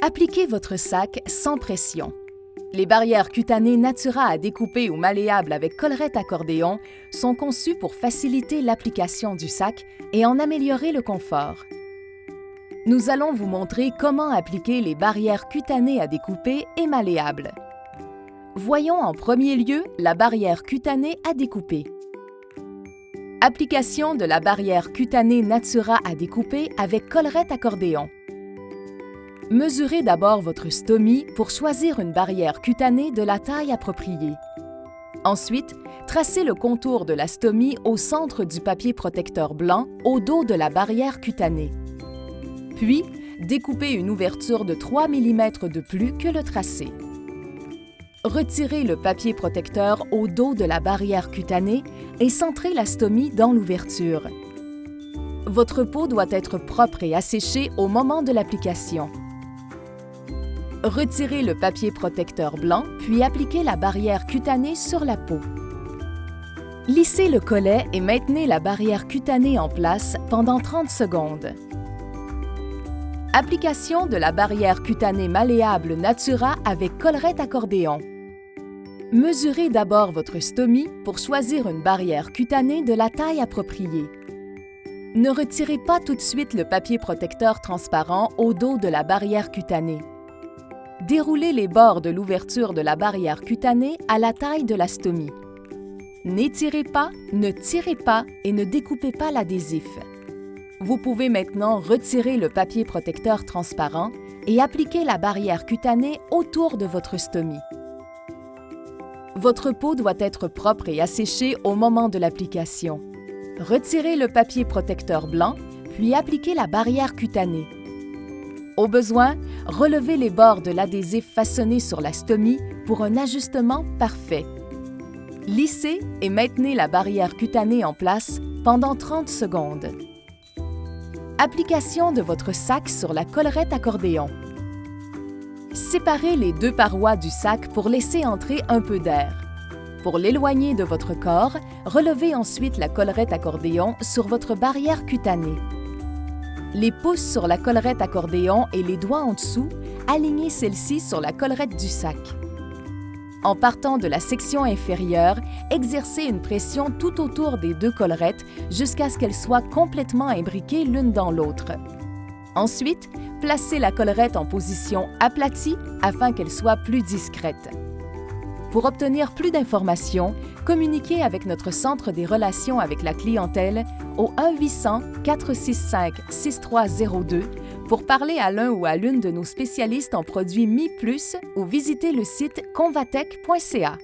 Appliquez votre sac sans pression. Les barrières cutanées Natura à découper ou malléables avec collerette accordéon sont conçues pour faciliter l'application du sac et en améliorer le confort. Nous allons vous montrer comment appliquer les barrières cutanées à découper et malléables. Voyons en premier lieu la barrière cutanée à découper. Application de la barrière cutanée Natura à découper avec collerette accordéon. Mesurez d'abord votre stomie pour choisir une barrière cutanée de la taille appropriée. Ensuite, tracez le contour de la stomie au centre du papier protecteur blanc au dos de la barrière cutanée. Puis, découpez une ouverture de 3 mm de plus que le tracé. Retirez le papier protecteur au dos de la barrière cutanée et centrez la stomie dans l'ouverture. Votre peau doit être propre et asséchée au moment de l'application. Retirez le papier protecteur blanc, puis appliquez la barrière cutanée sur la peau. Lissez le collet et maintenez la barrière cutanée en place pendant 30 secondes. Application de la barrière cutanée malléable Natura avec collerette accordéon. Mesurez d'abord votre stomie pour choisir une barrière cutanée de la taille appropriée. Ne retirez pas tout de suite le papier protecteur transparent au dos de la barrière cutanée. Déroulez les bords de l'ouverture de la barrière cutanée à la taille de la stomie. N'étirez pas, ne tirez pas et ne découpez pas l'adhésif. Vous pouvez maintenant retirer le papier protecteur transparent et appliquer la barrière cutanée autour de votre stomie. Votre peau doit être propre et asséchée au moment de l'application. Retirez le papier protecteur blanc, puis appliquez la barrière cutanée. Au besoin, relevez les bords de l'adhésif façonné sur la stomie pour un ajustement parfait. Lissez et maintenez la barrière cutanée en place pendant 30 secondes. Application de votre sac sur la collerette accordéon. Séparez les deux parois du sac pour laisser entrer un peu d'air. Pour l'éloigner de votre corps, relevez ensuite la collerette accordéon sur votre barrière cutanée. Les pouces sur la collerette accordéon et les doigts en dessous, alignez celle-ci sur la collerette du sac. En partant de la section inférieure, exercez une pression tout autour des deux collerettes jusqu'à ce qu'elles soient complètement imbriquées l'une dans l'autre. Ensuite, placez la collerette en position aplatie afin qu'elle soit plus discrète. Pour obtenir plus d'informations, communiquez avec notre Centre des relations avec la clientèle au 1-800-465-6302 pour parler à l'un ou à l'une de nos spécialistes en produits Mi Plus ou visiter le site convatec.ca.